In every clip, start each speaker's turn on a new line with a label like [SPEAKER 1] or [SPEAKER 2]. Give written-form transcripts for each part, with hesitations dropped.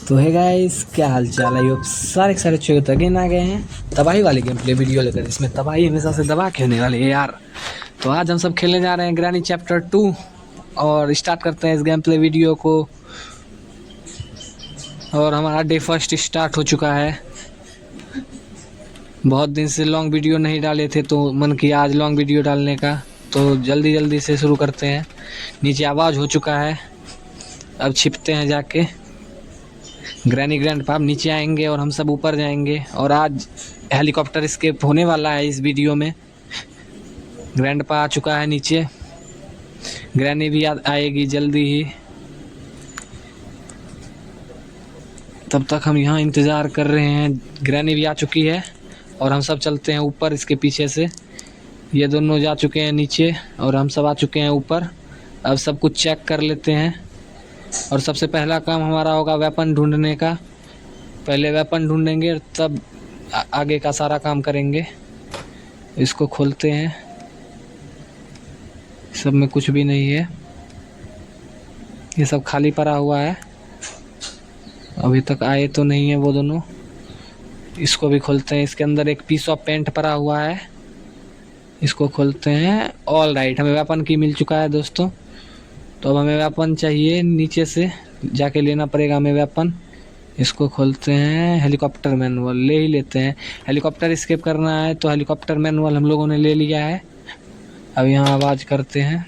[SPEAKER 1] तो है गाइस, क्या हाल चाल है। ये सारे सारे चौक अगेन आ गए हैं तबाही वाली गेम प्ले वीडियो लेकर, जिसमें तबाही हमेशा से दबा के होने वाली है यार। तो आज हम सब खेलने जा रहे हैं ग्रैनी चैप्टर 2 और स्टार्ट करते हैं इस गेम प्ले वीडियो को। और हमारा डे फर्स्ट स्टार्ट हो चुका है। बहुत दिन से लॉन्ग वीडियो नहीं डाले थे तो मन किया आज लॉन्ग वीडियो डालने का, तो जल्दी जल्दी से शुरू करते हैं। नीचे आवाज़ हो चुका है, अब छिपते हैं जाके। ग्रैनी ग्रैंडपा नीचे आएंगे और हम सब ऊपर जाएंगे। और आज हेलीकॉप्टर एस्केप होने वाला है इस वीडियो में। ग्रैंडपा आ चुका है नीचे, ग्रैनी भी आएगी जल्दी ही। तब तक हम यहाँ इंतज़ार कर रहे हैं। ग्रैनी भी आ चुकी है और हम सब चलते हैं ऊपर इसके पीछे से। ये दोनों जा चुके हैं नीचे और हम सब आ चुके हैं ऊपर। अब सब कुछ चेक कर लेते हैं और सबसे पहला काम हमारा होगा वेपन ढूंढने का। पहले वेपन ढूंढेंगे तब आगे का सारा काम करेंगे। इसको खोलते हैं, सब में कुछ भी नहीं है, ये सब खाली पड़ा हुआ है। अभी तक आए तो नहीं है वो दोनों। इसको भी खोलते हैं, इसके अंदर एक पीस ऑफ पेंट पड़ा हुआ है, इसको खोलते हैं। ऑल राइट, हमें वेपन की मिल चुका है दोस्तों। तो अब हमें वेपन चाहिए, नीचे से जाके लेना पड़ेगा हमें वेपन। इसको खोलते हैं, हेलीकॉप्टर मैनुअल ले ही लेते हैं। हेलीकॉप्टर एस्केप करना है तो हेलीकॉप्टर मैनुअल हम लोगों ने ले लिया है। अब यहाँ आवाज़ करते हैं।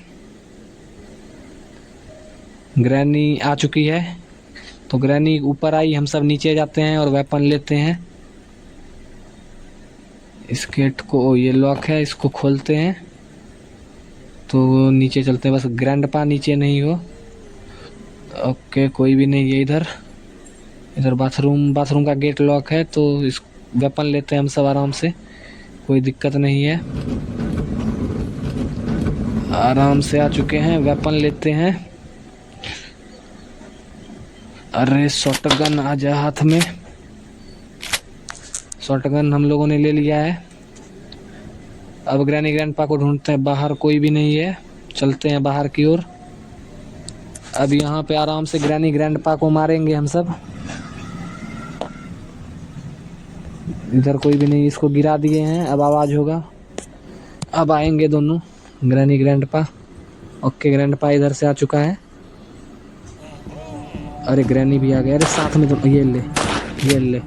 [SPEAKER 1] ग्रैनी आ चुकी है, तो ग्रैनी ऊपर आई, हम सब नीचे जाते हैं और वेपन लेते हैं। इस गेट को, ये लॉक है, इसको खोलते हैं तो नीचे चलते हैं। बस ग्रैंडपा नीचे नहीं हो। ओके, कोई भी नहीं है इधर। इधर बाथरूम का गेट लॉक है, तो इस वेपन लेते हैं हम सब आराम से, कोई दिक्कत नहीं है। आराम से आ चुके हैं, वेपन लेते हैं। अरे शॉटगन आ जा हाथ में। शॉटगन हम लोगों ने ले लिया है। अब ग्रैनी ग्रैंडपा को ढूंढते हैं, बाहर कोई भी नहीं है, चलते हैं बाहर की ओर। अब यहाँ पे आराम से ग्रैनी ग्रैंडपा को मारेंगे हम सब। इधर कोई भी नहीं, इसको गिरा दिए हैं। अब आवाज़ होगा, अब आएंगे दोनों ग्रैनी ग्रैंडपा। ओके, ग्रैंडपा इधर से आ चुका है। अरे ग्रैनी भी आ गया। अरे साथ में दोनों, ये ले।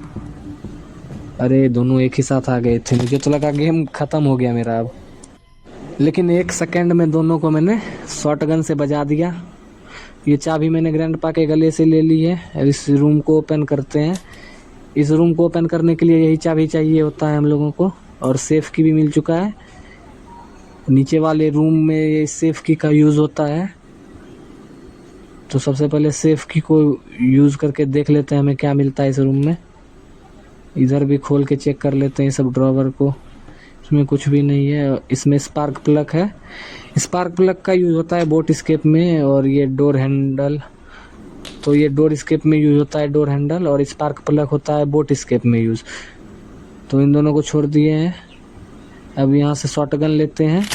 [SPEAKER 1] अरे दोनों एक ही साथ आ गए थे, मुझे तो लगा गेम ख़त्म हो गया मेरा अब। लेकिन 1 सेकंड में दोनों को मैंने शॉटगन से बजा दिया। ये चाबी मैंने ग्रैंडपा के गले से ले ली है। अब इस रूम को ओपन करते हैं। इस रूम को ओपन करने के लिए यही चाबी चाहिए होता है हम लोगों को। और सेफ की भी मिल चुका है। नीचे वाले रूम में ये सेफ की का यूज़ होता है, तो सबसे पहले सेफ की को यूज़ करके देख लेते हैं हमें क्या मिलता है इस रूम में। इधर भी खोल के चेक कर लेते हैं सब ड्रॉवर को, इसमें कुछ भी नहीं है। इसमें स्पार्क प्लग है, स्पार्क प्लग का यूज़ होता है बोट स्केप में। और ये डोर हैंडल, तो ये डोर स्केप में यूज़ होता है डोर हैंडल, और स्पार्क प्लग होता है बोट स्केप में यूज़। तो इन दोनों को छोड़ दिए हैं। अब यहाँ से शॉटगन लेते हैं।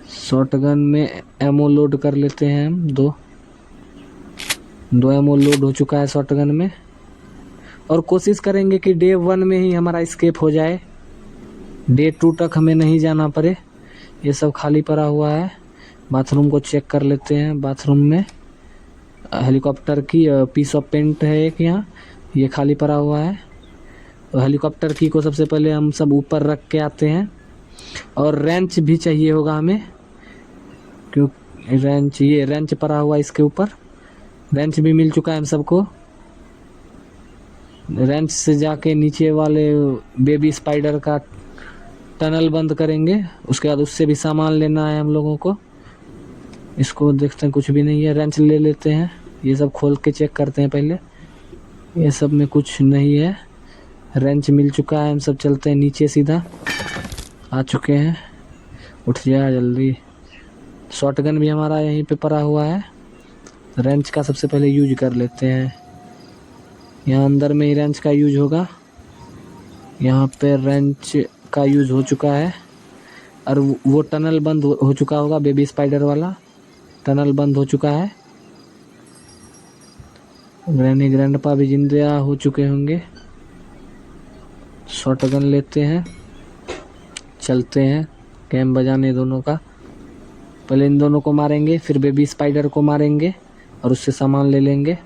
[SPEAKER 1] शॉटगन में एमो लोड कर लेते हैं हम। दो एमो लोड हो चुका है शॉटगन में। और कोशिश करेंगे कि डे 1 में ही हमारा स्केप हो जाए, डे 2 तक हमें नहीं जाना पड़े। ये सब खाली पड़ा हुआ है। बाथरूम को चेक कर लेते हैं। बाथरूम में हेलीकॉप्टर की पीस ऑफ पेंट है एक, यहाँ ये खाली पड़ा हुआ है। तो हेलीकॉप्टर की को सबसे पहले हम सब ऊपर रख के आते हैं। और रेंच भी चाहिए होगा हमें, क्यों रेंच, ये रेंच पड़ा हुआ है इसके ऊपर। रेंच भी मिल चुका है हम सबको। रेंच से जाके नीचे वाले बेबी स्पाइडर का टनल बंद करेंगे। उसके बाद उससे भी सामान लेना है हम लोगों को। इसको देखते हैं, कुछ भी नहीं है। रेंच ले लेते हैं, ये सब खोल के चेक करते हैं पहले। ये सब में कुछ नहीं है। रेंच मिल चुका है, हम सब चलते हैं नीचे सीधा। आ चुके हैं, उठ जा जल्दी। शॉटगन भी हमारा यहीं पे पड़ा हुआ है। रेंच का सबसे पहले यूज कर लेते हैं। यहाँ अंदर में ही रेंच का यूज होगा। यहाँ पे रेंच का यूज हो चुका है। और वो टनल बंद हो चुका होगा, बेबी स्पाइडर वाला टनल बंद हो चुका है। ग्रैनी ग्रैंडपा भी जिंदा हो चुके होंगे। शॉटगन लेते हैं, चलते हैं गेम बजाने दोनों का। पहले इन दोनों को मारेंगे, फिर बेबी स्पाइडर को मारेंगे और उससे सामान ले लेंगे।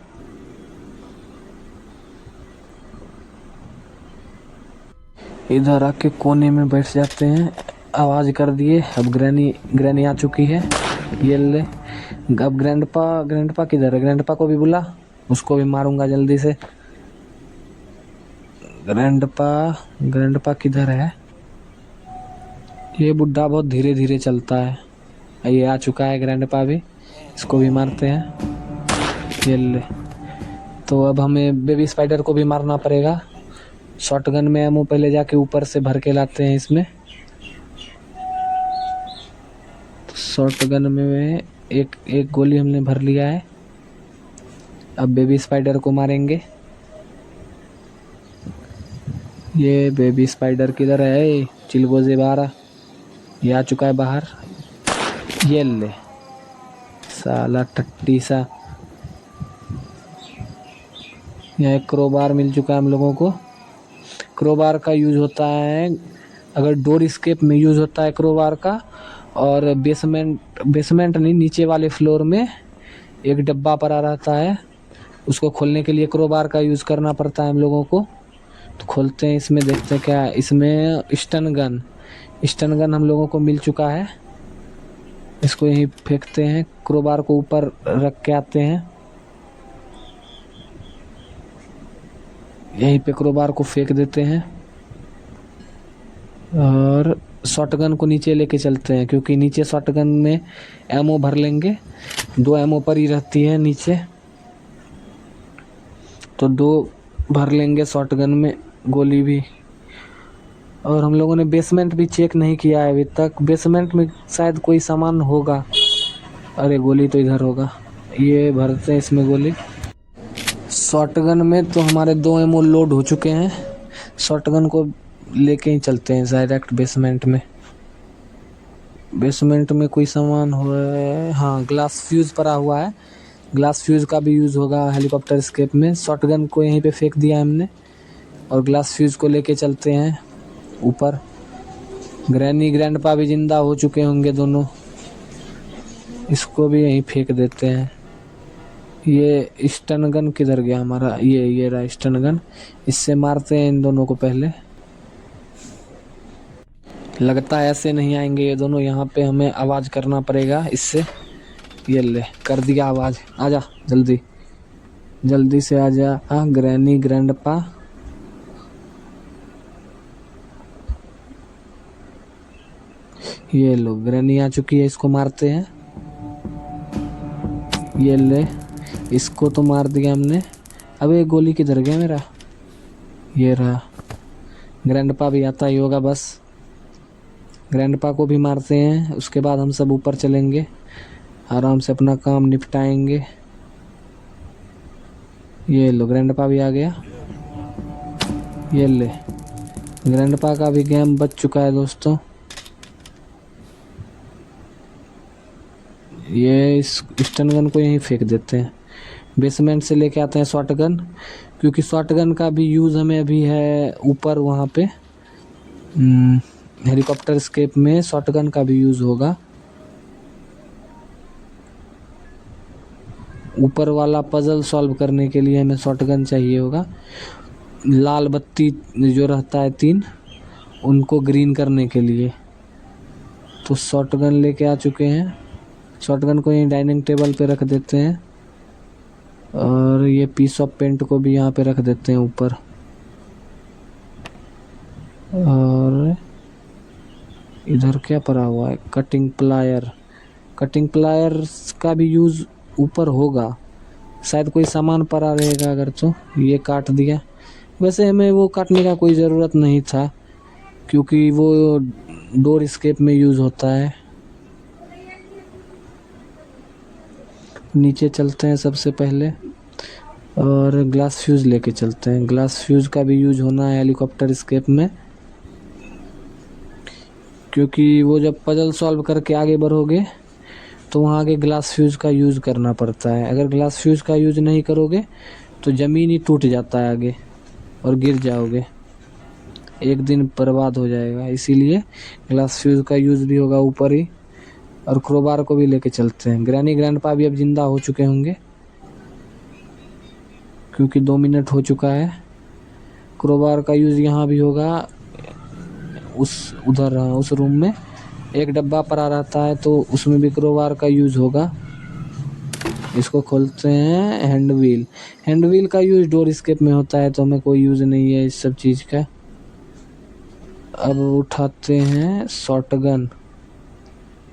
[SPEAKER 1] इधर आके कोने में बैठ जाते हैं। आवाज कर दिए। अब ग्रैनी आ चुकी है। ये ले। अब ग्रैंडपा किधर है? ग्रैंडपा को भी बुला, उसको भी मारूंगा जल्दी से। ग्रैंडपा किधर है? ये बुड्ढा बहुत धीरे धीरे चलता है। ये आ चुका है ग्रैंडपा भी, इसको भी मारते हैं। ये ले। तो अब हमें बेबी स्पाइडर को भी मारना पड़ेगा। शॉटगन में एमो पहले जाके ऊपर से भर के लाते हैं इसमें। तो शॉटगन में एक गोली हमने भर लिया है। अब बेबी स्पाइडर को मारेंगे। ये बेबी स्पाइडर किधर है? चिलगोजे बाहर, ये आ चुका है बाहर। ये ले साला टट्टी सा। यहाँ एक क्रोबार मिल चुका है हम लोगों को। क्रोबार का यूज होता है अगर डोर स्केप में यूज होता है क्रोबार का, और बेसमेंट नहीं, नीचे वाले फ्लोर में एक डब्बा पड़ा रहता है, उसको खोलने के लिए क्रोबार का यूज करना पड़ता है हम लोगों को। तो खोलते हैं इसमें, देखते हैं क्या इसमें। स्टन गन हम लोगों को मिल चुका है। इसको यहीं फेंकते हैं, क्रोबार को ऊपर रख के आते हैं। यहीं पे क्रोबार को फेंक देते हैं और शॉटगन को नीचे लेके चलते हैं, क्योंकि नीचे शॉटगन में एमओ भर लेंगे। 2 एमओ पर ही रहती है नीचे, तो 2 भर लेंगे शॉटगन में गोली भी। और हम लोगों ने बेसमेंट भी चेक नहीं किया है अभी तक। बेसमेंट में शायद कोई सामान होगा। अरे गोली तो इधर होगा। ये भरते हैं इसमें गोली। शॉटगन में तो हमारे 2 एमओ लोड हो चुके हैं। शॉटगन को लेके ही चलते हैं डायरेक्ट बेसमेंट में। बेसमेंट में कोई सामान हो, हाँ ग्लास फ्यूज पड़ा हुआ है। ग्लास फ्यूज का भी यूज़ होगा हेलीकॉप्टर स्केप में। शॉटगन को यहीं पे फेंक दिया हमने और ग्लास फ्यूज को लेके चलते हैं ऊपर। ग्रैनी ग्रैंडपा भी जिंदा हो चुके होंगे दोनों, इसको भी यहीं फेंक देते हैं। ये स्टन गन किधर गया हमारा? ये रहा स्टन गन। इससे मारते हैं इन दोनों को पहले। लगता है ऐसे नहीं आएंगे ये दोनों, यहाँ पे हमें आवाज करना पड़ेगा इससे। ये ले कर दिया आवाज। आजा जल्दी से आजा। हाँ ग्रैनी ग्रैंडपा। ये लो ग्रैनी आ चुकी है, इसको मारते हैं। ये ले, इसको तो मार दिया हमने। अब एक गोली किधर गया मेरा? ये रहा। ग्रैंडपा भी आता ही होगा बस। ग्रैंडपा को भी मारते हैं, उसके बाद हम सब ऊपर चलेंगे, आराम से अपना काम निपटाएंगे। ये लो ग्रैंडपा भी आ गया। ये ले ग्रैंडपा का भी गेम बच चुका है दोस्तों। ये इस स्टन गन को यहीं फेंक देते हैं। बेसमेंट से लेके आते हैं शॉटगन, क्योंकि शॉटगन का भी यूज़ हमें अभी है ऊपर वहाँ पे हेलीकॉप्टर स्केप में। शॉटगन का भी यूज़ होगा। ऊपर वाला पजल सॉल्व करने के लिए हमें शॉटगन चाहिए होगा। लाल बत्ती जो रहता है 3, उनको ग्रीन करने के लिए। तो शॉटगन लेके आ चुके हैं। शॉटगन को यहीं डाइनिंग टेबल पे रख देते हैं और ये पीस ऑफ पेंट को भी यहाँ पे रख देते हैं ऊपर। और इधर क्या पड़ा हुआ है? कटिंग प्लायर का भी यूज़ ऊपर होगा। शायद कोई सामान पड़ा रहेगा अगर, तो ये काट दिया। वैसे हमें वो काटने का कोई ज़रूरत नहीं था, क्योंकि वो डोर स्केप में यूज़ होता है। नीचे चलते हैं सबसे पहले और ग्लास फ्यूज़ लेके चलते हैं। ग्लास फ्यूज़ का भी यूज़ होना है हेलीकॉप्टर स्केप में, क्योंकि वो जब पजल सॉल्व करके आगे बढ़ोगे तो वहाँ आगे ग्लास फ्यूज़ का यूज़ करना पड़ता है। अगर ग्लास फ्यूज़ का यूज़ नहीं करोगे तो ज़मीन ही टूट जाता है आगे और गिर जाओगे, एक दिन बर्बाद हो जाएगा। इसीलिए ग्लास फ्यूज का यूज़ भी होगा ऊपर ही। और क्रोबार को भी लेके चलते हैं। ग्रैनी ग्रैंडपा भी अब जिंदा हो चुके होंगे क्योंकि 2 मिनट हो चुका है। क्रोबार का यूज़ यहाँ भी होगा, उस रूम में एक डब्बा पड़ा रहता है तो उसमें भी क्रोबार का यूज़ होगा। इसको खोलते हैं। हैंड व्हील का यूज़ डोर स्केप में होता है तो हमें कोई यूज़ नहीं है इस सब चीज़ का। अब उठाते हैं शॉटगन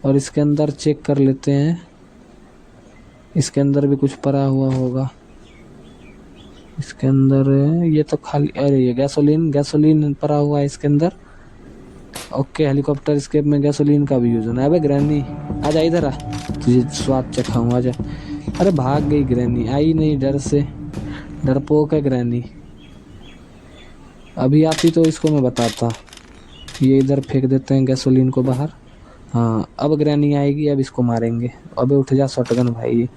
[SPEAKER 1] और इसके अंदर चेक कर लेते हैं। इसके अंदर भी कुछ पड़ा हुआ होगा। इसके अंदर ये तो खाली, अरे ये गैसोलीन पड़ा हुआ है इसके अंदर। ओके, हेलीकॉप्टर स्केप में गैसोलीन का भी यूज़ होना है। अबे ग्रैनी आजा इधर आ, तुझे स्वाद चखाऊं, आजा। अरे भाग गई ग्रैनी, आई नहीं, डर से डरपोक है ग्रैनी। अभी आती तो इसको मैं बताता। ये इधर फेंक देते हैं गैसोलीन को बाहर। हाँ, अब ग्रैनी आएगी, अब इसको मारेंगे। अबे उठ जा शॉटगन भाई।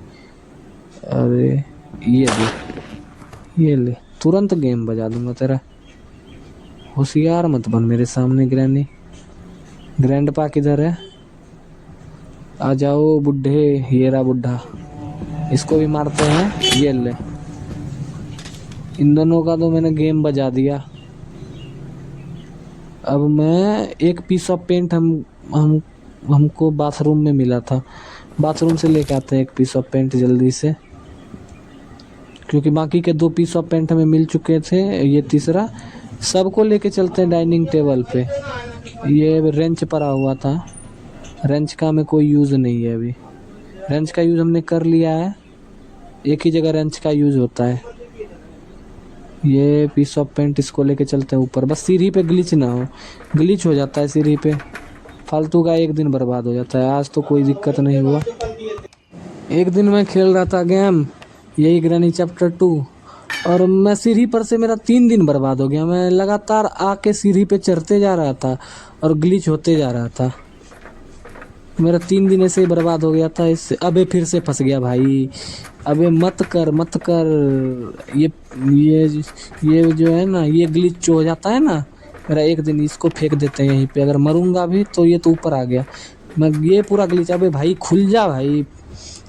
[SPEAKER 1] अरे ये ले, तुरंत गेम बजा दूंगा तेरा। होशियार मत बन मेरे सामने ग्रैनी। ग्रैंडपा किधर है? आ जाओ बुढ़े, ये रहा बुढ़ा। इसको भी मारते हैं। ये ले, इन दोनों का तो मैंने गेम बजा दिया। अब मैं एक पीस ऑफ पेंट हमको बाथरूम में मिला था, बाथरूम से लेके आते हैं एक पीस ऑफ पेंट जल्दी से, क्योंकि बाकी के 2 पीस ऑफ पेंट हमें मिल चुके थे। ये तीसरा सबको लेके चलते हैं डाइनिंग टेबल पे। ये रेंच पड़ा हुआ था, रेंच का हमें कोई यूज़ नहीं है अभी। रेंच का यूज़ हमने कर लिया है, एक ही जगह रेंच का यूज़ होता है। ये पीस ऑफ पेंट इसको लेके चलते हैं ऊपर। बस सीढ़ी पे ग्लिच ना हो, ग्लिच हो जाता है सीढ़ी पे, फालतू का एक दिन बर्बाद हो जाता है। आज तो कोई दिक्कत नहीं हुआ। एक दिन मैं खेल रहा था गेम, यही ग्रैनी चैप्टर 2, और मैं सीढ़ी पर से मेरा 3 दिन बर्बाद हो गया। मैं लगातार आके सीढ़ी पे चढ़ते जा रहा था और ग्लिच होते जा रहा था। मेरा 3 दिन ऐसे ही बर्बाद हो गया था इससे। अबे फिर से फंस गया भाई। अबे मत कर। ये जो है ना, ये ग्लिच हो जाता है ना मेरा एक दिन। इसको फेंक देते हैं यहीं पे, अगर मरूंगा भी तो ये तो ऊपर आ गया। मैं ये पूरा ग्लिच, अबे भाई खुल जा भाई।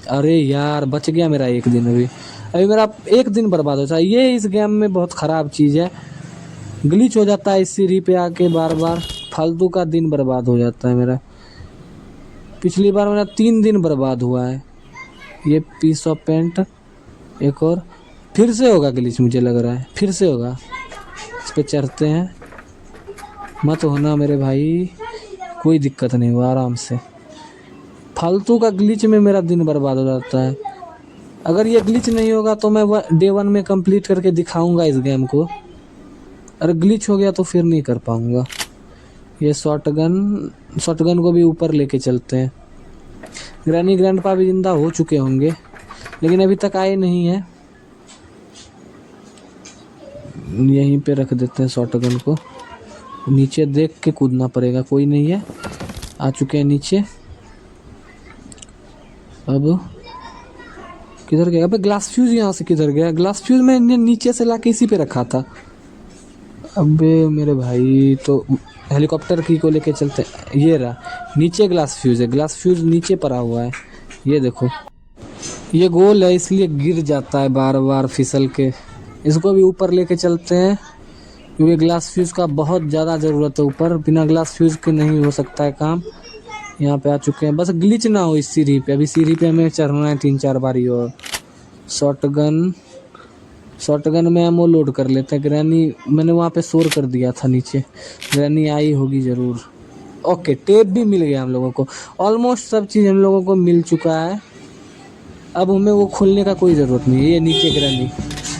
[SPEAKER 1] अरे यार बच गया मेरा एक दिन। अभी मेरा एक दिन बर्बाद हो जाता है। ये इस गेम में बहुत ख़राब चीज़ है, ग्लिच हो जाता है इस सीढ़ी पे आके बार बार, फालतू का दिन बर्बाद हो जाता है मेरा। पिछली बार मेरा 3 दिन बर्बाद हुआ है। ये पीस ऑफ पेंट एक और फिर से होगा ग्लिच, मुझे लग रहा है फिर से होगा। इस पे चढ़ते हैं, मत होना मेरे भाई, कोई दिक्कत नहीं हुआ, आराम से। फालतू का ग्लिच में मेरा दिन बर्बाद हो जाता है। अगर ये ग्लिच नहीं होगा तो मैं डे 1 में कंप्लीट करके दिखाऊंगा इस गेम को। अगर ग्लिच हो गया तो फिर नहीं कर पाऊंगा। ये शॉटगन को भी ऊपर लेके चलते हैं। ग्रैनी ग्रैंडपा भी जिंदा हो चुके होंगे लेकिन अभी तक आए नहीं है। यहीं पे रख देते हैं शॉटगन को, नीचे देख के कूदना पड़ेगा। कोई नहीं है, आ चुके हैं नीचे। अब किधर गया? अबे ग्लास फ्यूज यहाँ से किधर गया? ग्लास फ्यूज मैंने नीचे से लाके इसी पे रखा था। अबे मेरे भाई, तो हेलीकॉप्टर की को लेके चलते हैं। ये रहा नीचे ग्लास फ्यूज है, ग्लास फ्यूज नीचे पड़ा हुआ है। ये देखो, ये गोल है इसलिए गिर जाता है बार बार फिसल के। इसको भी ऊपर लेके चलते हैं क्योंकि ग्लास फ्यूज का बहुत ज़्यादा ज़रूरत है ऊपर, बिना ग्लास फ्यूज के नहीं हो सकता है काम। यहाँ पे आ चुके हैं, बस ग्लिच ना हो इस सीढ़ी पे। अभी सीढ़ी पे हमें चढ़ना है 3-4 बारी और। शॉटगन में एमो लोड कर लेते हैं। ग्रैनी मैंने वहाँ पे शोर कर दिया था नीचे, ग्रैनी आई होगी ज़रूर। ओके, टेप भी मिल गया हम लोगों को। ऑलमोस्ट सब चीज़ हम लोगों को मिल चुका है। अब हमें वो खोलने का कोई ज़रूरत नहीं है। ये नीचे ग्रैनी,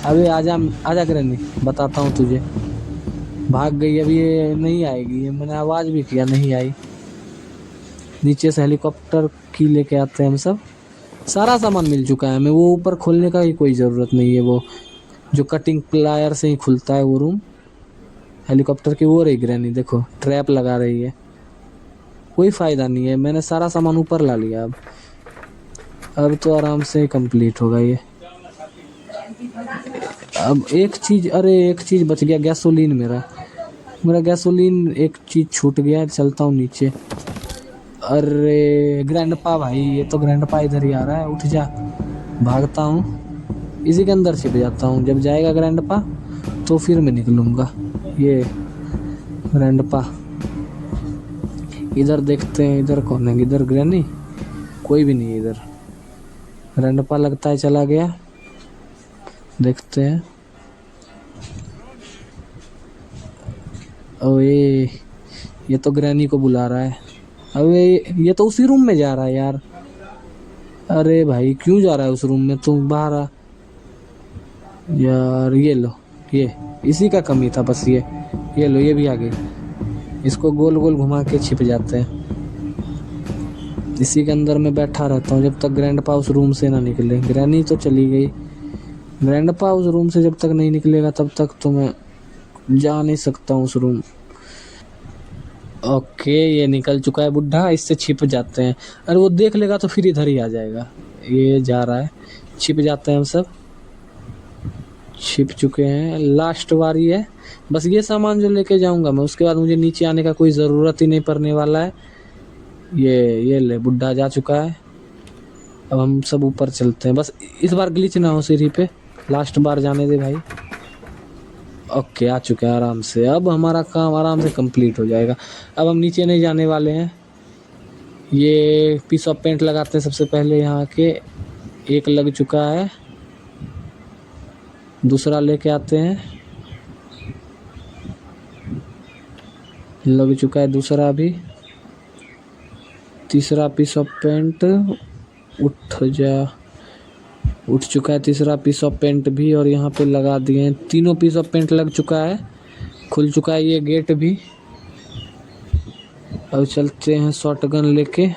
[SPEAKER 1] अबे आजा ग्रैनी, बताता हूँ तुझे। भाग गई, अभी ये नहीं आएगी। मैंने आवाज़ भी किया, नहीं आई। नीचे से हेलीकॉप्टर की लेके आते हैं हम सब। सारा सामान मिल चुका है हमें, वो ऊपर खोलने का ही कोई ज़रूरत नहीं है। वो जो कटिंग प्लायर से ही खुलता है वो रूम हेलीकॉप्टर की। वो रही ग्रैनी, देखो ट्रैप लगा रही है। कोई फ़ायदा नहीं है, मैंने सारा सामान ऊपर ला लिया। अब तो आराम से कंप्लीट होगा ये। अब एक चीज, अरे एक चीज बच गया, गैसोलीन। मेरा गैसोलीन एक चीज छूट गया। चलता हूँ नीचे। अरे ग्रैंडपा भाई, ये तो ग्रैंडपा इधर ही आ रहा है। उठ जा। भागता हूँ, इसी के अंदर छिप जाता हूँ। जब जाएगा ग्रैंडपा तो फिर मैं निकलूंगा। ये ग्रैंडपा, इधर देखते हैं, इधर कौन है? इधर ग्रैनी, कोई भी नहीं है इधर। ग्रैंडपा लगता है चला गया। देखते हैं। ओए, ये तो ग्रैनी को बुला रहा है। अबे ये तो उसी रूम में जा रहा है यार। अरे भाई क्यों जा रहा है उस रूम में? तुम बाहर आ यार। ये लो, ये इसी का कमी था बस। ये लो, ये भी आ गई। इसको गोल गोल घुमा के छिप जाते हैं। इसी के अंदर मैं बैठा रहता हूँ जब तक ग्रैंडपा उस रूम से ना निकले। ग्रैनी तो चली गई, ग्रैंडपा उस रूम से जब तक नहीं निकलेगा तब तक तो मैं जा नहीं सकता हूँ उस रूम। ओके, ये निकल चुका है बुढ़ा। इससे छिप जाते हैं। अरे वो देख लेगा तो फिर इधर ही आ जाएगा। ये जा रहा है, छिप जाते हैं हम सब। छिप चुके हैं, लास्ट बारी है। बस ये सामान जो लेके जाऊंगा मैं, उसके बाद मुझे नीचे आने का कोई ज़रूरत ही नहीं पड़ने वाला है। ये ले, बुढ़ा जा चुका है। अब हम सब ऊपर चलते हैं। बस इस बार ग्लिच ना हो सीढ़ी पे। लास्ट बार जाने दे भाई। ओके, आ चुके हैं आराम से। अब हमारा काम आराम से कंप्लीट हो जाएगा। अब हम नीचे नहीं जाने वाले हैं। ये पीस ऑफ पेंट लगाते हैं सबसे पहले यहाँ के। एक लग चुका है, दूसरा लेके आते हैं। लग चुका है दूसरा भी। तीसरा पीस ऑफ पेंट, उठ चुका है तीसरा पीस ऑफ पेंट भी। और यहाँ पे लगा दिए हैं। तीनों पीस ऑफ पेंट लग चुका है। खुल चुका है ये गेट भी। अब चलते हैं शॉटगन लेके।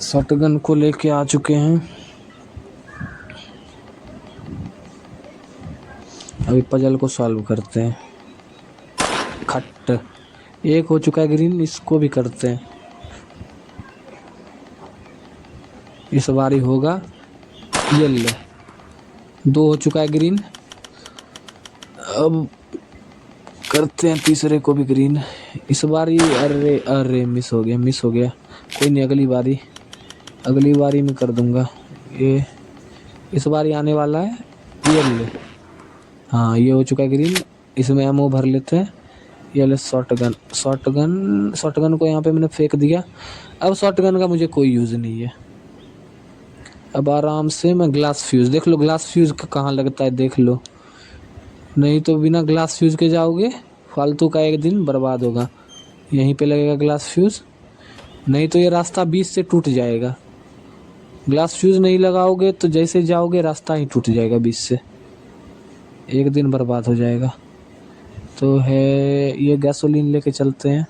[SPEAKER 1] शॉटगन को लेके आ चुके हैं। अभी पजल को सॉल्व करते हैं। खट, एक हो चुका है ग्रीन, इसको भी करते हैं। इस बारी होगा। ये ले, 2 हो चुका है ग्रीन। अब करते हैं तीसरे को भी ग्रीन। इस बारी अरे मिस हो गया। कोई नहीं, अगली बारी में कर दूंगा। ये इस बारी आने वाला है। ये ले, हाँ ये हो चुका है ग्रीन। इसमें एमओ भर लेते हैं। ये ले शॉटगन को यहाँ पे मैंने फेंक दिया। अब शॉटगन का मुझे कोई यूज़ नहीं है। अब आराम से मैं ग्लास फ्यूज़, देख लो ग्लास फ्यूज़ कहाँ लगता है देख लो। नहीं तो बिना ग्लास फ्यूज़ के जाओगे, फालतू का एक दिन बर्बाद होगा। यहीं पे लगेगा ग्लास फ्यूज़, नहीं तो ये रास्ता बीच से टूट जाएगा। ग्लास फ्यूज़ नहीं लगाओगे तो जैसे जाओगे रास्ता ही टूट जाएगा बीच से, एक दिन बर्बाद हो जाएगा। तो है ये गैसोलीन लेके चलते हैं।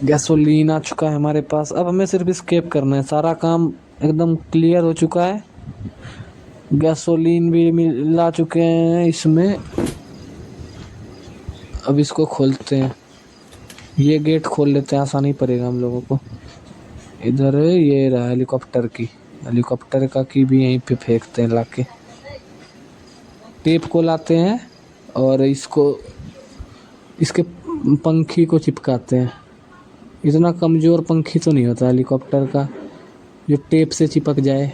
[SPEAKER 1] गैसोलीन आ चुका है हमारे पास। अब हमें सिर्फ एस्केप करना है। सारा काम एकदम क्लियर हो चुका है। गैसोलीन भी मिला चुके हैं इसमें। अब इसको खोलते हैं। ये गेट खोल लेते हैं, आसानी पड़ेगा हम लोगों को। इधर ये रहा हेलीकॉप्टर का की भी यहीं पे फेंकते हैं लाके। टेप को लाते हैं और इसके पंखी को चिपकाते हैं। इतना कमज़ोर पंखी तो नहीं होता हेलीकॉप्टर का जो टेप से चिपक जाए।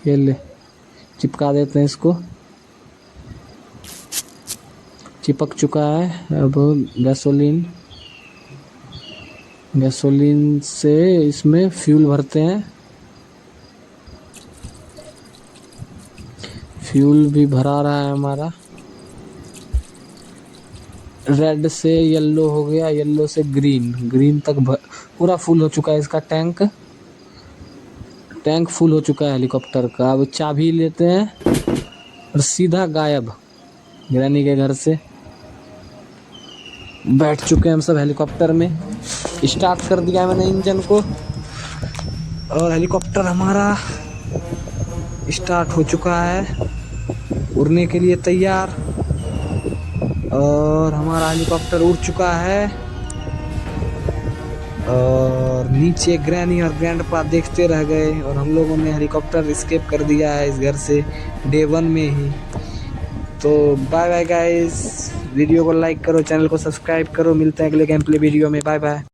[SPEAKER 1] ये ले, चिपका देते हैं इसको। चिपक चुका है। अब गैसोलीन से इसमें फ्यूल भरते हैं। फ्यूल भी भरा रहा है हमारा। रेड से येलो हो गया, येलो से ग्रीन तक पूरा फुल हो चुका है इसका टैंक फुल हो चुका है हेलीकॉप्टर का। अब चाबी लेते हैं और सीधा गायब ग्रैनी के घर से। बैठ चुके हैं हम सब हेलीकॉप्टर में। स्टार्ट कर दिया मैंने इंजन को और हेलीकॉप्टर हमारा स्टार्ट हो चुका है, उड़ने के लिए तैयार। और हमारा हेलीकॉप्टर उड़ चुका है और नीचे ग्रैनी और ग्रैंडपा देखते रह गए और हम लोगों ने हेलीकॉप्टर एस्केप कर दिया है इस घर से डे 1 में ही। तो बाय बाय गाइस, वीडियो को लाइक करो, चैनल को सब्सक्राइब करो, मिलते हैं अगले गेम प्ले वीडियो में, बाय बाय।